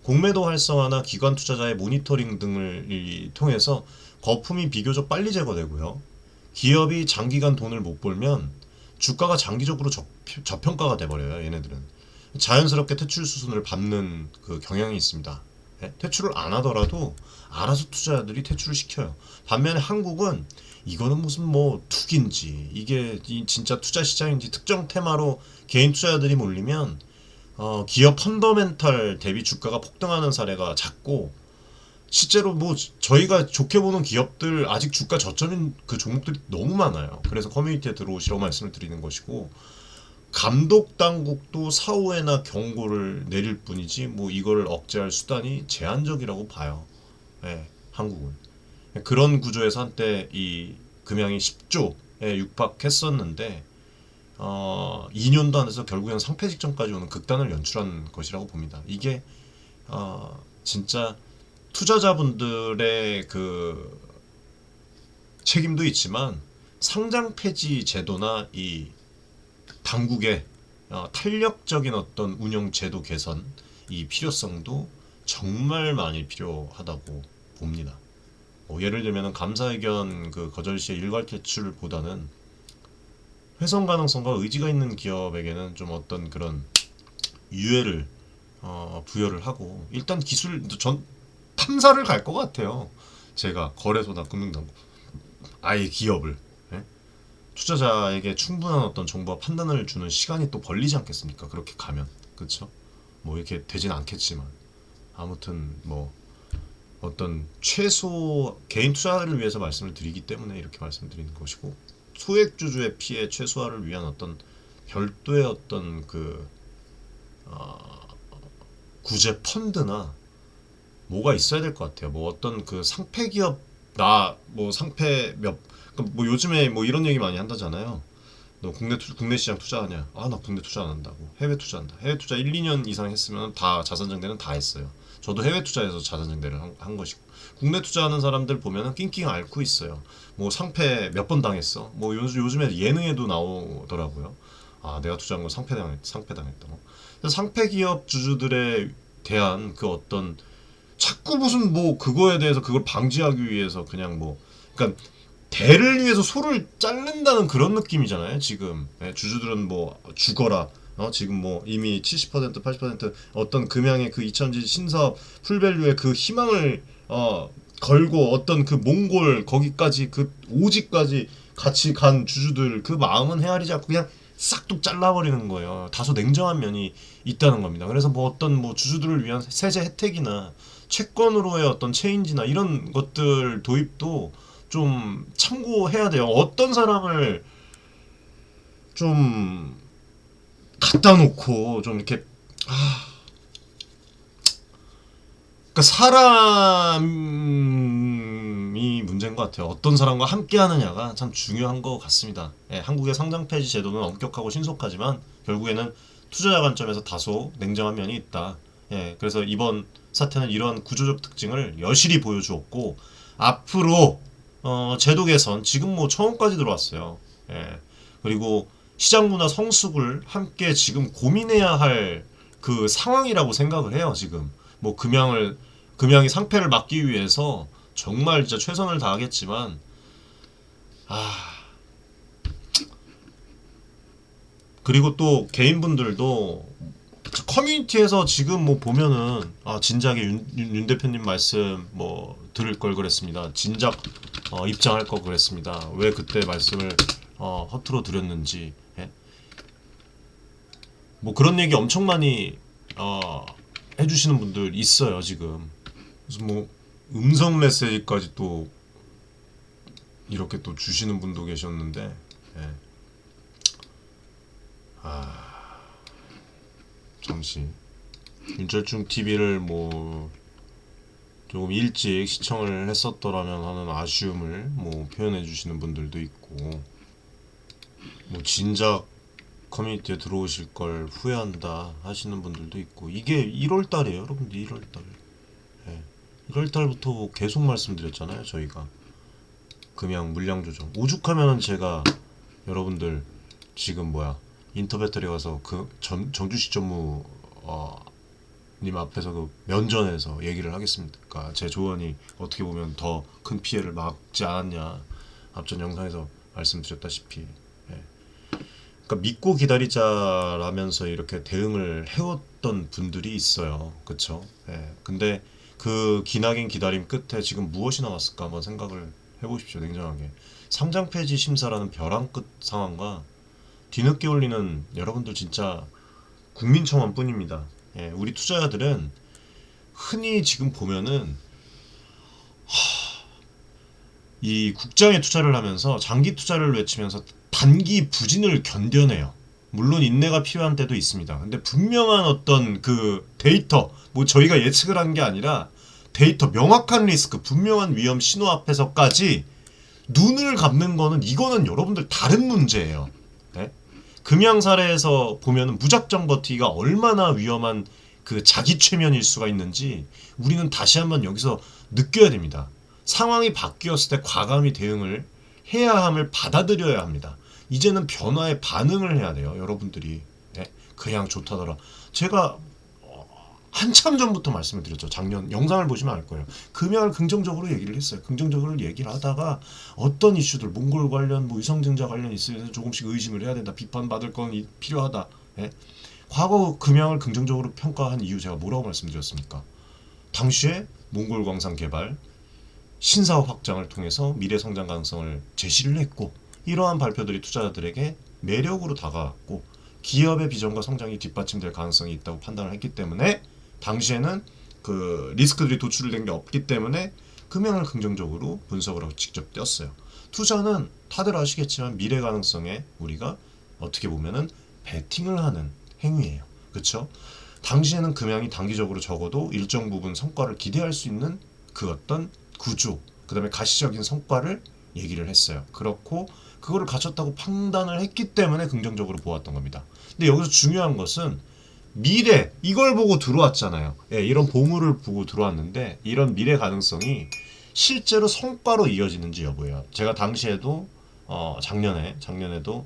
공매도 활성화나 기관 투자자의 모니터링 등을 통해서 거품이 비교적 빨리 제거되고요. 기업이 장기간 돈을 못 벌면 주가가 장기적으로 저평가가 돼버려요. 얘네들은 자연스럽게 퇴출 수순을 밟는 그 경향이 있습니다. 퇴출을 안 하더라도 알아서 투자자들이 퇴출을 시켜요. 반면에 한국은 이거는 무슨 뭐 투기인지 이게 진짜 투자 시장인지 특정 테마로 개인 투자자들이 몰리면 기업 펀더멘탈 대비 주가가 폭등하는 사례가 잦고, 실제로 뭐 저희가 좋게 보는 기업들 아직 주가 저점인 그 종목들이 너무 많아요. 그래서 커뮤니티에 들어오시라고 말씀을 드리는 것이고, 감독 당국도 사후에나 경고를 내릴 뿐이지 뭐 이걸 억제할 수단이 제한적이라고 봐요. 한국은 그런 구조에서 한때 이 금양이 10조에 육박했었는데 2년도 안 돼서 결국에는 상폐 직전까지 오는 극단을 연출한 것이라고 봅니다. 이게 진짜 투자자분들의 그 책임도 있지만 상장 폐지 제도나 이 당국의 탄력적인 어떤 운영 제도 개선, 이 필요성도 정말 많이 필요하다고 봅니다. 예를 들면 감사의견 그 거절 시에 일괄 퇴출보다는 훼손 가능성과 의지가 있는 기업에게는 좀 어떤 그런 유예를 부여를 하고, 일단 기술 전 탐사를 갈 것 같아요. 제가 거래소나 금융당국 아예 기업을 투자자에게 충분한 어떤 정보와 판단을 주는 시간이 또 걸리지 않겠습니까? 그렇게 가면 그렇죠? 뭐 이렇게 되진 않겠지만 아무튼 뭐 어떤 최소 개인 투자를 위해서 말씀을 드리기 때문에 이렇게 말씀드리는 것이고, 소액주주의 피해 최소화를 위한 어떤 별도의 어떤 그 구제 펀드나 뭐가 있어야 될 것 같아요. 뭐 어떤 그 상폐 기업 나 뭐 상폐 뭐 요즘에 뭐 이런 얘기 많이 한다잖아요. 너 국내 시장 투자하냐? 아, 나 국내 투자 안 한다고. 해외 투자한다. 해외 투자 1, 2년 이상 했으면 다 자산 증대는 다 했어요. 저도 해외 투자에서 자산 증대를 한 것이고, 국내 투자하는 사람들 보면은 낑낑 앓고 있어요. 뭐 상패 몇 번 당했어. 뭐 요즘에 예능에도 나오더라고요. 아, 내가 투자한 거 상패 당했다. 그래서 상패 기업 주주들에 대한 그 어떤 자꾸 무슨 뭐 그거에 대해서 그걸 방지하기 위해서 그냥 뭐, 그러니까 대를 위해서 소를 자른다는 그런 느낌이잖아요. 지금 주주들은 뭐 죽어라. 지금 뭐 이미 70% 80% 어떤 금양의 그 이천지 신사업 풀밸류의 그 희망을 걸고 어떤 그 몽골 거기까지 그 오지까지 같이 간 주주들 그 마음은 헤아리지 않고 그냥 싹둑 잘라버리는 거예요. 다소 냉정한 면이 있다는 겁니다. 그래서 뭐 어떤 뭐 주주들을 위한 세제 혜택이나 채권으로의 어떤 체인지나 이런 것들 도입도 좀 참고해야 돼요. 어떤 사람을 좀 갖다 놓고 좀 이렇게 그러니까 사람이 문제인 것 같아요. 어떤 사람과 함께 하느냐가 참 중요한 것 같습니다. 한국의 상장 폐지 제도는 엄격하고 신속하지만 결국에는 투자자 관점에서 다소 냉정한 면이 있다. 그래서 이번 사태는 이러한 구조적 특징을 여실히 보여주었고, 앞으로 제도 개선 지금 뭐 처음까지 들어왔어요. 그리고 시장 문화 성숙을 함께 지금 고민해야 할 그 상황이라고 생각을 해요. 지금 뭐 금양이 상패를 막기 위해서 정말 진짜 최선을 다하겠지만 그리고 또 개인분들도 커뮤니티에서 지금 뭐 보면은 진작에 윤 대표님 말씀 뭐 들을 걸 그랬습니다. 진작 입장할 거 그랬습니다. 왜 그때 말씀을 허투루 드렸는지. 뭐 그런 얘기 엄청 많이 해주시는 분들 있어요 지금. 그래서 뭐 음성 메시지까지 또 이렇게 또 주시는 분도 계셨는데, 잠시 윤철중 TV를 뭐 조금 일찍 시청을 했었더라면 하는 아쉬움을 뭐 표현해 주시는 분들도 있고, 뭐 진작 커뮤니티에 들어오실 걸 후회한다 하시는 분들도 있고, 이게 1월 달이에요, 여러분들. 1월 달. 예. 1월 달부터 계속 말씀드렸잖아요, 저희가. 금양 물량 조정. 오죽하면은 제가 여러분들 지금 인터배터리 가서 그 정주시 전무 님 앞에서 그 면전에서 얘기를 하겠습니까? 제 조언이 어떻게 보면 더 큰 피해를 막지 않았냐. 앞전 영상에서 말씀드렸다시피. 예. 그러니까 믿고 기다리자라면서 이렇게 대응을 해왔던 분들이 있어요. 그쵸? 예. 근데 그 기나긴 기다림 끝에 지금 무엇이 나왔을까 한번 생각을 해보십시오. 냉정하게. 상장 폐지 심사라는 벼랑 끝 상황과 뒤늦게 올리는 여러분들 진짜 국민청원 뿐입니다. 예, 우리 투자자들은 흔히 지금 보면은 이 국장에 투자를 하면서 장기 투자를 외치면서 단기 부진을 견뎌내요. 물론 인내가 필요한 때도 있습니다. 근데 분명한 어떤 그 데이터, 뭐 저희가 예측을 한 게 아니라 데이터, 명확한 리스크, 분명한 위험 신호 앞에서까지 눈을 감는 거는, 이거는 여러분들 다른 문제예요. 네? 금양 사례에서 보면은 무작정 버티기가 얼마나 위험한 그 자기 최면일 수가 있는지 우리는 다시 한번 여기서 느껴야 됩니다. 상황이 바뀌었을 때 과감히 대응을 해야 함을 받아들여야 합니다. 이제는 변화에 반응을 해야 돼요, 여러분들이. 네? 그냥 좋다더라. 제가 한참 전부터 말씀을 드렸죠. 작년 영상을 보시면 알 거예요. 금양을 긍정적으로 얘기를 했어요. 긍정적으로 얘기를 하다가 어떤 이슈들, 몽골 관련, 뭐 위성증자 관련 있으면서 조금씩 의심을 해야 된다. 비판받을 건 필요하다. 예? 과거 금양을 긍정적으로 평가한 이유 제가 뭐라고 말씀드렸습니까? 당시에 몽골 광산 개발, 신사업 확장을 통해서 미래 성장 가능성을 제시를 했고, 이러한 발표들이 투자자들에게 매력으로 다가왔고 기업의 비전과 성장이 뒷받침될 가능성이 있다고 판단을 했기 때문에 당시에는 그 리스크들이 도출된 게 없기 때문에 금양을 긍정적으로 분석을 하고 직접 띄었어요. 투자는 다들 아시겠지만 미래 가능성에 우리가 어떻게 보면은 베팅을 하는 행위예요. 그렇죠? 당시에는 금양이 단기적으로 적어도 일정 부분 성과를 기대할 수 있는 그 어떤 구조, 그 다음에 가시적인 성과를 얘기를 했어요. 그렇고 그거를 갖췄다고 판단을 했기 때문에 긍정적으로 보았던 겁니다. 근데 여기서 중요한 것은 미래, 이걸 보고 들어왔잖아요. 예, 이런 보물을 보고 들어왔는데 이런 미래 가능성이 실제로 성과로 이어지는지 여부예요. 제가 당시에도 작년에도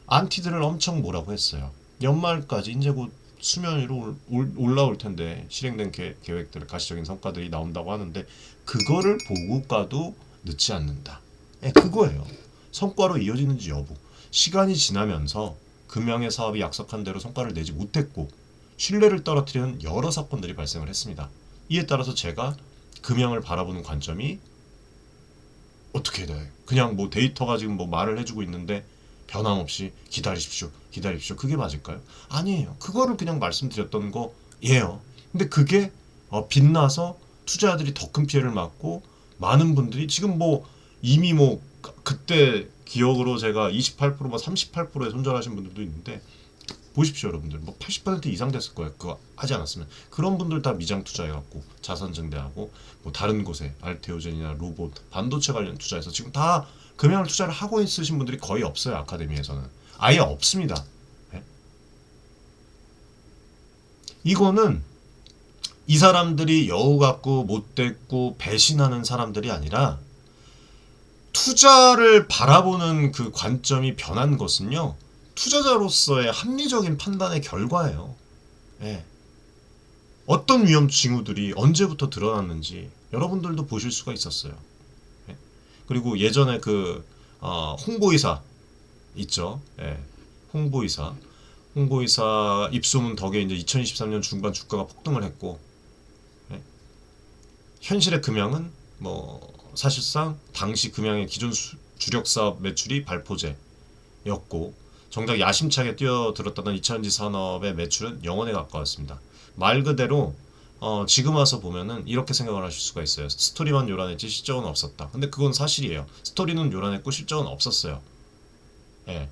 안티들을 엄청 뭐라고 했어요. 연말까지 이제 곧 수면 위로 올라올 텐데 실행된 계획들, 가시적인 성과들이 나온다고 하는데 그거를 보고 가도 늦지 않는다. 예, 그거예요. 성과로 이어지는지 여부. 시간이 지나면서 금양의 사업이 약속한 대로 성과를 내지 못했고 신뢰를 떨어뜨리는 여러 사건들이 발생을 했습니다. 이에 따라서 제가 금양을 바라보는 관점이 어떻게 돼? 그냥 뭐 데이터가 지금 뭐 말을 해주고 있는데 변함없이 기다리십시오, 기다리십시오. 그게 맞을까요? 아니에요. 그거를 그냥 말씀드렸던 거예요. 근데 그게 빛나서 투자자들이 더 큰 피해를 맞고 많은 분들이 지금 뭐 이미 뭐 그때 기억으로 제가 28%, 뭐 38%에 손절하신 분들도 있는데 보십시오, 여러분들. 뭐 80% 이상 됐을 거예요. 그거 하지 않았으면. 그런 분들 다 미장 투자해갖고 자산 증대하고 뭐 다른 곳에 알테오젠이나 로봇, 반도체 관련 투자해서 지금 다 금양을 투자를 하고 있으신 분들이 거의 없어요. 아카데미에서는 아예 없습니다. 네? 이거는 이 사람들이 여우 같고 못됐고 배신하는 사람들이 아니라 투자를 바라보는 그 관점이 변한 것은요, 투자자로서의 합리적인 판단의 결과예요. 예. 어떤 위험 징후들이 언제부터 드러났는지 여러분들도 보실 수가 있었어요. 예. 그리고 예전에 그 홍보이사 있죠. 예. 홍보이사 입소문 덕에 이제 2023년 중반 주가가 폭등을 했고, 예. 현실의 금양은 뭐 사실상 당시 금양의 기존 주력 사업 매출이 발포제였고 정작 야심차게 뛰어들었다던 2차전지 산업의 매출은 0원에 가까웠습니다. 말 그대로 지금 와서 보면은 이렇게 생각을 하실 수가 있어요. 스토리만 요란했지 실적은 없었다. 근데 그건 사실이에요. 스토리는 요란했고 실적은 없었어요. 예.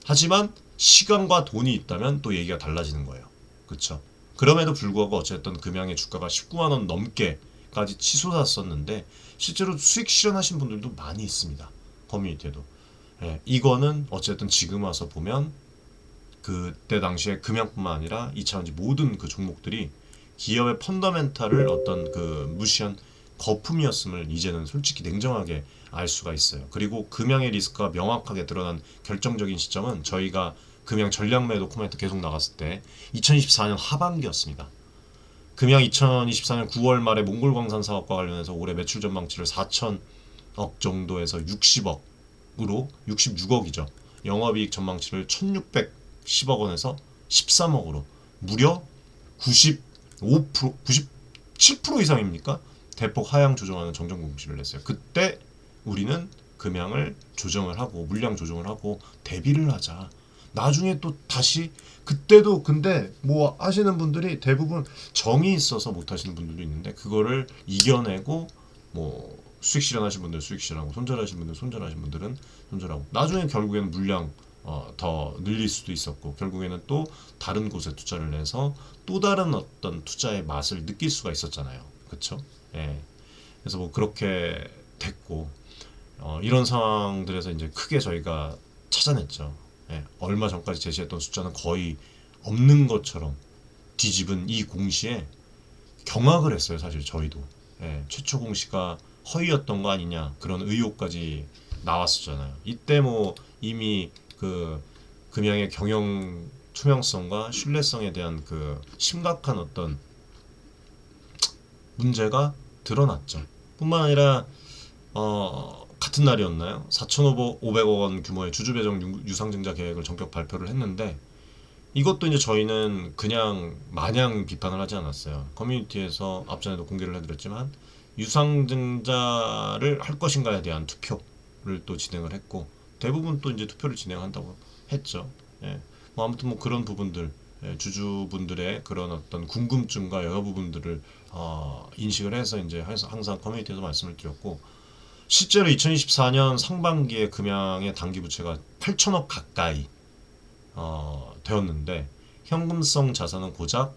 하지만 시간과 돈이 있다면 또 얘기가 달라지는 거예요. 그렇죠? 그럼에도 불구하고 어쨌든 금양의 주가가 19만 원 넘게까지 치솟았었는데 실제로 수익 실현하신 분들도 많이 있습니다. 커뮤니티에도. 예, 이거는 어쨌든 지금 와서 보면 그때 당시에 금양뿐만 아니라 2차전지 모든 그 종목들이 기업의 펀더멘탈을 어떤 그 무시한 거품이었음을 이제는 솔직히 냉정하게 알 수가 있어요. 그리고 금양의 리스크가 명확하게 드러난 결정적인 시점은 저희가 금양 전략 매도 코멘트 계속 나갔을 때 2024년 하반기였습니다. 금양 2024년 9월 말에 몽골광산 사업과 관련해서 올해 매출 전망치를 4천억 정도에서 60억으로 66억이죠. 영업이익 전망치를 1610억 원에서 13억으로 무려 95%, 97% 이상입니까? 대폭 하향 조정하는 정정 공시를 냈어요. 그때 우리는 금양을 조정을 하고 물량 조정을 하고 대비를 하자. 나중에 또 다시 그때도 근데 뭐 하시는 분들이 대부분 정이 있어서 못 하시는 분들도 있는데 그거를 이겨내고 뭐 수익 실현하신 분들 수익 실현하고 손절하신 분들 손절하신 분들은 손절하고 나중에 결국에는 물량 더 늘릴 수도 있었고 결국에는 또 다른 곳에 투자를 해서 또 다른 어떤 투자의 맛을 느낄 수가 있었잖아요. 그렇죠? 예. 그래서 뭐 그렇게 됐고 이런 상황들에서 이제 크게 저희가 찾아냈죠. 예. 얼마 전까지 제시했던 숫자는 거의 없는 것처럼 뒤집은 이 공시에 경악을 했어요. 사실 저희도 예. 최초 공시가 허위였던 거 아니냐 그런 의혹까지 나왔었잖아요. 이때 뭐 이미 그 금양의 경영 투명성과 신뢰성에 대한 그 심각한 어떤 문제가 드러났죠. 뿐만 아니라 같은 날이었나요? 4,500억 원 규모의 주주 배정 유상증자 계획을 전격 발표를 했는데 이것도 이제 저희는 그냥 마냥 비판을 하지 않았어요. 커뮤니티에서 앞전에도 공개를 해드렸지만 유상증자를 할 것인가에 대한 투표를 또 진행을 했고 대부분 또 이제 투표를 진행한다고 했죠. 예. 뭐 아무튼 뭐 그런 부분들 주주분들의 그런 어떤 궁금증과 여러 부분들을 인식을 해서 이제 항상 커뮤니티에서 말씀을 드렸고 실제로 2024년 상반기에 금양의 단기 부채가 8천억 가까이 되었는데 현금성 자산은 고작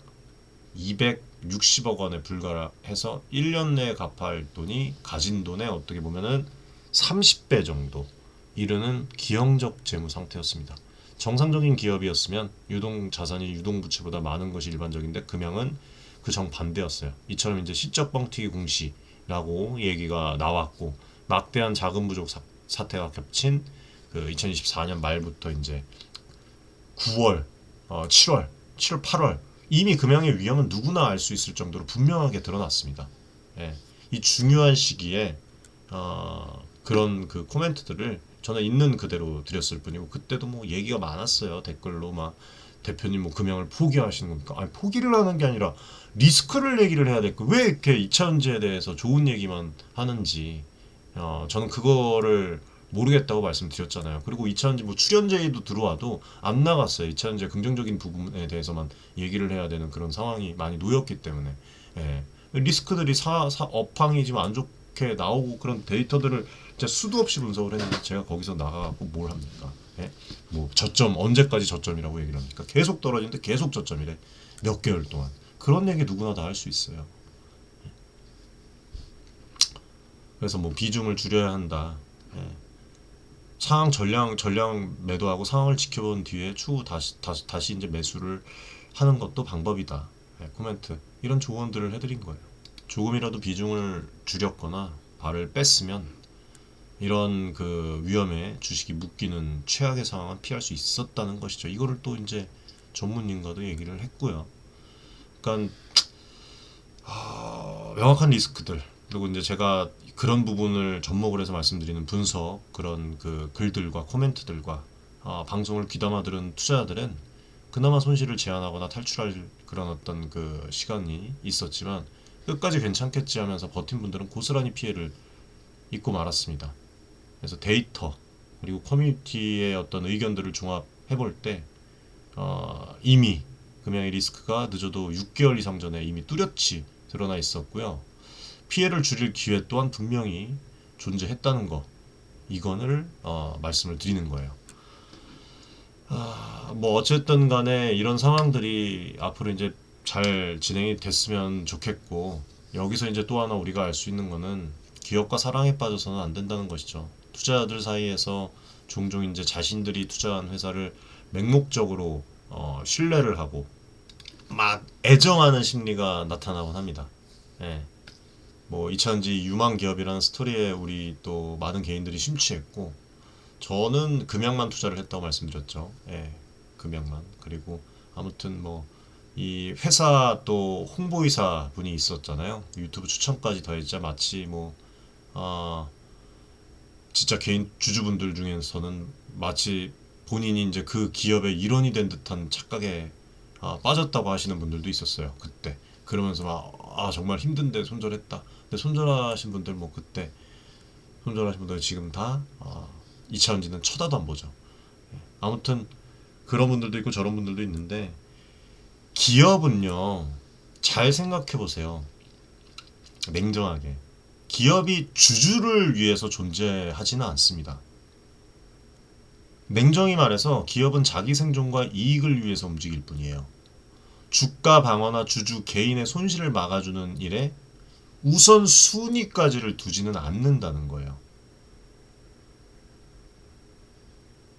260억 원에 불과해서 1년 내에 갚아야 할 돈이 가진 돈의 어떻게 보면은 30배 정도 이르는 기형적 재무 상태였습니다. 정상적인 기업이었으면 유동 자산이 유동 부채보다 많은 것이 일반적인데 금양은 그 정반대였어요. 이처럼 이제 시적 뻥튀기 공시라고 얘기가 나왔고 막대한 자금 부족 사태가 겹친 그 2024년 말부터 이제 9월, 7월, 8월 이미 금양의 위험은 누구나 알 수 있을 정도로 분명하게 드러났습니다. 예, 이 중요한 시기에 그런 그 코멘트들을 저는 있는 그대로 드렸을 뿐이고 그때도 뭐 얘기가 많았어요. 댓글로 막 대표님 뭐 금양을 포기하시는 겁니까? 아니 포기를 하는 게 아니라 리스크를 얘기를 해야 될까? 왜 이렇게 2차전지에 대해서 좋은 얘기만 하는지 저는 그거를 모르겠다고 말씀드렸잖아요. 그리고 2차전지 뭐 출연 제의도 들어와도 안 나갔어요. 2차전지의 긍정적인 부분에 대해서만 얘기를 해야 되는 그런 상황이 많이 놓였기 때문에 예. 리스크들이 업황이지만 안 좋게 나오고 그런 데이터들을 진짜 수도 없이 분석을 했는데 제가 거기서 나가고 뭘 합니까? 예? 뭐 저점 언제까지 저점이라고 얘기를 합니까? 계속 떨어지는데 계속 저점이래. 몇 개월 동안. 그런 얘기 누구나 다 할 수 있어요. 그래서 뭐 비중을 줄여야 한다. 예. 상황 전량 매도하고 상황을 지켜본 뒤에 추후 다시 이제 매수를 하는 것도 방법이다. 예, 코멘트 이런 조언들을 해드린 거예요. 조금이라도 비중을 줄였거나 발을 뺐으면 이런 그 위험에 주식이 묶이는 최악의 상황은 피할 수 있었다는 것이죠. 이거를 또 이제 전문인과도 얘기를 했고요. 그러니까 명확한 리스크들 그리고 이제 제가 그런 부분을 접목을 해서 말씀드리는 분석 그런 그 글들과 코멘트들과 방송을 귀담아 들은 투자자들은 그나마 손실을 제한하거나 탈출할 그런 어떤 그 시간이 있었지만 끝까지 괜찮겠지 하면서 버틴 분들은 고스란히 피해를 입고 말았습니다. 그래서 데이터 그리고 커뮤니티의 어떤 의견들을 종합해 볼 때 이미 금양의 리스크가 늦어도 6개월 이상 전에 이미 뚜렷이 드러나 있었고요. 피해를 줄일 기회 또한 분명히 존재했다는 거 이거를 말씀을 드리는 거예요. 뭐 어쨌든 간에 이런 상황들이 앞으로 이제 잘 진행이 됐으면 좋겠고 여기서 이제 또 하나 우리가 알 수 있는 거는 기업과 사랑에 빠져서는 안 된다는 것이죠. 투자자들 사이에서 종종 이제 자신들이 투자한 회사를 맹목적으로 신뢰를 하고 막 애정하는 심리가 나타나곤 합니다. 예. 뭐 이차전지 유망 기업이라는 스토리에 우리 또 많은 개인들이 심취했고 저는 금양만 투자를 했다고 말씀드렸죠. 예. 금양만. 그리고 아무튼 뭐 이 회사 또 홍보이사 분이 있었잖아요. 유튜브 추천까지 더했자 마치 뭐 진짜 개인 주주분들 중에서는 마치 본인이 이제 그 기업의 일원이 된 듯한 착각에 빠졌다고 하시는 분들도 있었어요. 그때 그러면서 막 정말 힘든데 손절했다. 근데 손절하신 분들 뭐 그때 손절하신 분들 지금 다 2차전지는 쳐다도 안 보죠. 아무튼 그런 분들도 있고 저런 분들도 있는데 기업은요 잘 생각해 보세요. 냉정하게 기업이 주주를 위해서 존재하지는 않습니다. 냉정히 말해서 기업은 자기 생존과 이익을 위해서 움직일 뿐이에요. 주가 방어나 주주 개인의 손실을 막아주는 일에 우선 순위까지를 두지는 않는다는 거예요.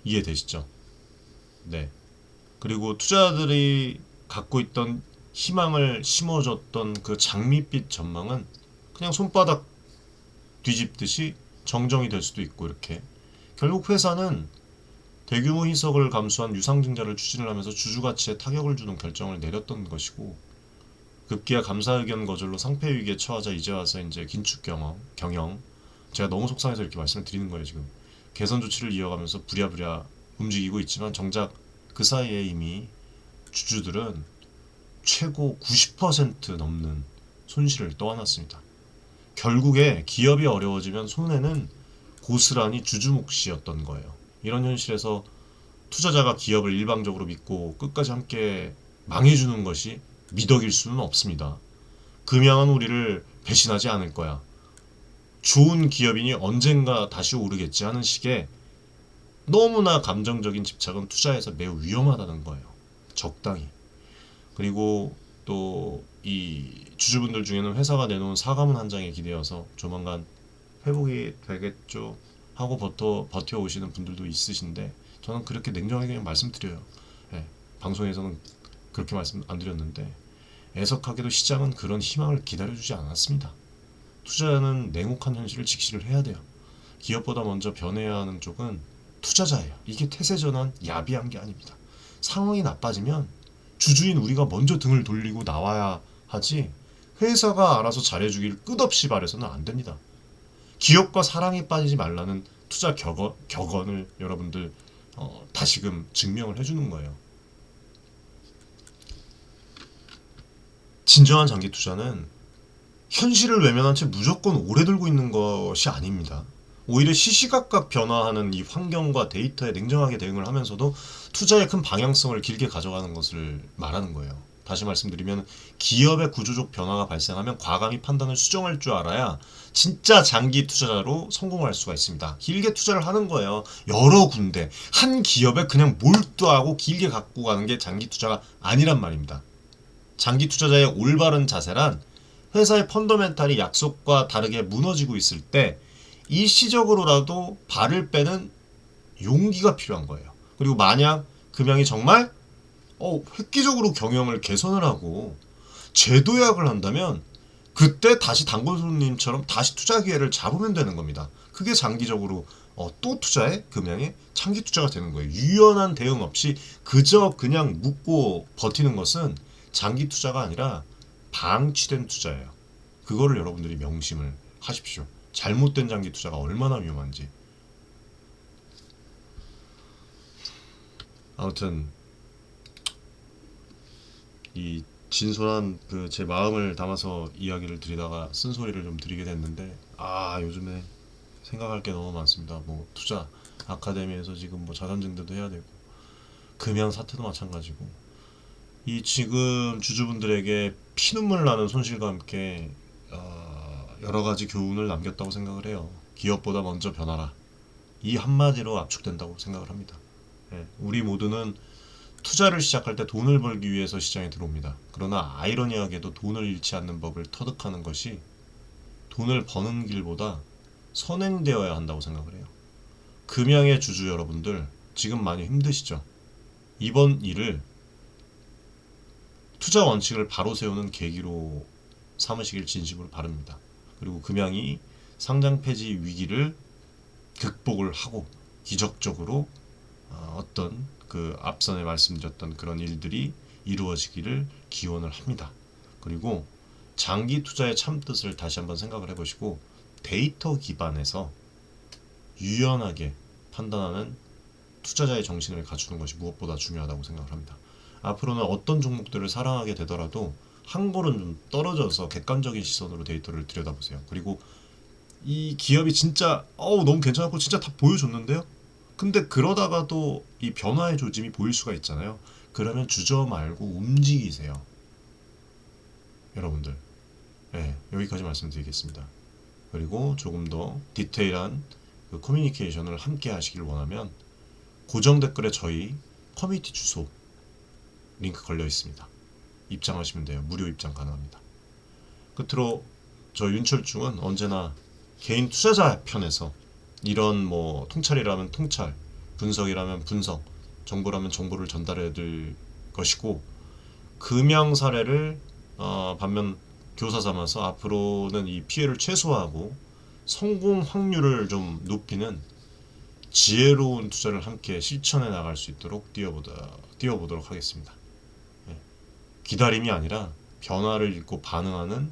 이해되시죠? 네. 그리고 투자자들이 갖고 있던 희망을 심어줬던 그 장밋빛 전망은 그냥 손바닥 뒤집듯이 정정이 될 수도 있고 이렇게 결국 회사는 대규모 희석을 감수한 유상증자를 추진을 하면서 주주 가치에 타격을 주는 결정을 내렸던 것이고 급기야 감사 의견 거절로 상폐 위기에 처하자 이제 와서 이제 긴축 경영 제가 너무 속상해서 이렇게 말씀을 드리는 거예요. 지금 개선 조치를 이어가면서 부랴부랴 움직이고 있지만 정작 그 사이에 이미 주주들은 최고 90% 넘는 손실을 떠안았습니다. 결국에 기업이 어려워지면 손해는 고스란히 주주 몫이었던 거예요. 이런 현실에서 투자자가 기업을 일방적으로 믿고 끝까지 함께 망해주는 것이 미덕일 수는 없습니다. 금양은 우리를 배신하지 않을 거야. 좋은 기업이니 언젠가 다시 오르겠지 하는 식의 너무나 감정적인 집착은 투자에서 매우 위험하다는 거예요. 적당히. 그리고 또 이 주주분들 중에는 회사가 내놓은 사과문 한 장에 기대어서 조만간 회복이 되겠죠 하고 버텨오시는 분들도 있으신데 저는 그렇게 냉정하게 그냥 말씀드려요. 예, 방송에서는 그렇게 말씀 안 드렸는데 애석하게도 시장은 그런 희망을 기다려주지 않았습니다. 투자자는 냉혹한 현실을 직시를 해야 돼요. 기업보다 먼저 변해야 하는 쪽은 투자자예요. 이게 태세전환 야비한 게 아닙니다. 상황이 나빠지면 주주인 우리가 먼저 등을 돌리고 나와야 하지 회사가 알아서 잘해주길 끝없이 바래서는 안 됩니다. 기업과 사랑에 빠지지 말라는 투자 격언을 여러분들 다시금 증명을 해주는 거예요. 진정한 장기 투자는 현실을 외면한 채 무조건 오래 들고 있는 것이 아닙니다. 오히려 시시각각 변화하는 이 환경과 데이터에 냉정하게 대응을 하면서도 투자의 큰 방향성을 길게 가져가는 것을 말하는 거예요. 다시 말씀드리면 기업의 구조적 변화가 발생하면 과감히 판단을 수정할 줄 알아야 진짜 장기 투자자로 성공할 수가 있습니다. 길게 투자를 하는 거예요. 여러 군데 한 기업에 그냥 몰두하고 길게 갖고 가는 게 장기 투자가 아니란 말입니다. 장기 투자자의 올바른 자세란 회사의 펀더멘탈이 약속과 다르게 무너지고 있을 때 일시적으로라도 발을 빼는 용기가 필요한 거예요. 그리고 만약 금양이 정말 획기적으로 경영을 개선을 하고 재도약을 한다면 그때 다시 단골 손님처럼 다시 투자 기회를 잡으면 되는 겁니다. 그게 장기적으로 또 투자해? 금양에 장기 투자가 되는 거예요. 유연한 대응 없이 그저 그냥 묵고 버티는 것은 장기 투자가 아니라 방치된 투자예요. 그거를 여러분들이 명심을 하십시오. 잘못된 장기 투자가 얼마나 위험한지. 아무튼 이 진솔한 그 제 마음을 담아서 이야기를 드리다가 쓴소리를 좀 드리게 됐는데 요즘에 생각할 게 너무 많습니다. 뭐 투자 아카데미에서 지금 뭐 자산증대도 해야 되고 금양 사태도 마찬가지고 이 지금 주주분들에게 피눈물 나는 손실과 함께 여러 가지 교훈을 남겼다고 생각을 해요. 기업보다 먼저 변하라. 이 한마디로 압축된다고 생각을 합니다. 우리 모두는 투자를 시작할 때 돈을 벌기 위해서 시장에 들어옵니다. 그러나 아이러니하게도 돈을 잃지 않는 법을 터득하는 것이 돈을 버는 길보다 선행되어야 한다고 생각을 해요. 금양의 주주 여러분들 지금 많이 힘드시죠? 이번 일을 투자 원칙을 바로 세우는 계기로 삼으시길 진심으로 바랍니다. 그리고 금양이 상장 폐지 위기를 극복을 하고 기적적으로 어떤 그 앞선에 말씀드렸던 그런 일들이 이루어지기를 기원을 합니다. 그리고 장기 투자의 참뜻을 다시 한번 생각을 해보시고 데이터 기반에서 유연하게 판단하는 투자자의 정신을 갖추는 것이 무엇보다 중요하다고 생각을 합니다. 앞으로는 어떤 종목들을 사랑하게 되더라도 한 걸음 좀 떨어져서 객관적인 시선으로 데이터를 들여다보세요. 그리고 이 기업이 진짜 너무 괜찮았고 진짜 다 보여줬는데요. 근데 그러다가도 이 변화의 조짐이 보일 수가 있잖아요. 그러면 주저 말고 움직이세요. 여러분들. 네, 여기까지 말씀드리겠습니다. 그리고 조금 더 디테일한 그 커뮤니케이션을 함께 하시길 원하면 고정 댓글에 저희 커뮤니티 주소 링크 걸려 있습니다. 입장하시면 돼요. 무료 입장 가능합니다. 끝으로 저 윤철중은 언제나 개인 투자자 편에서 이런 뭐 통찰이라면 통찰, 분석이라면 분석, 정보라면 정보를 전달해 드릴 것이고 금양 사례를 반면 교사 삼아서 앞으로는 이 피해를 최소화하고 성공 확률을 좀 높이는 지혜로운 투자를 함께 실천해 나갈 수 있도록 뛰어보도록 하겠습니다. 예. 기다림이 아니라 변화를 읽고 반응하는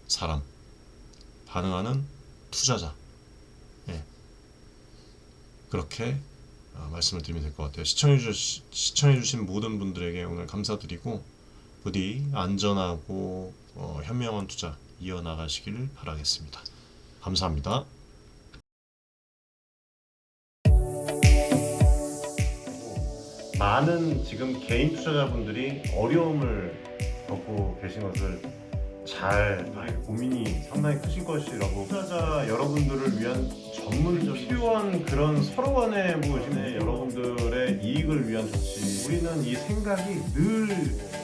사람, 반응하는 투자자. 예. 그렇게 말씀을 드리면 될 것 같아요. 시청해주신 모든 분들에게 오늘 감사드리고 부디 안전하고 현명한 투자 이어나가시길 바라겠습니다. 감사합니다. 많은 지금 개인 투자자분들이 어려움을 겪고 계신 것을 잘 고민이 상당히 크신 것이라고 투자자 여러분들을 위한 전문적인 필요한 그런 서로 간에 보시는 여러분들의 이익을 위한 조치 우리는 이 생각이 늘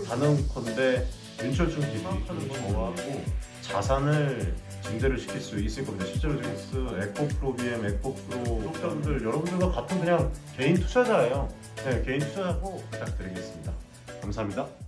단언컨대 윤철중 기업이 저하고 자산을 증대를 시킬 수 있을 겁니다. 실제로 지금 에코프로 BM, 에코프로 구독자분들 여러분들과 같은 그냥 개인 투자자예요. 네, 개인 투자자고 부탁드리겠습니다. 감사합니다.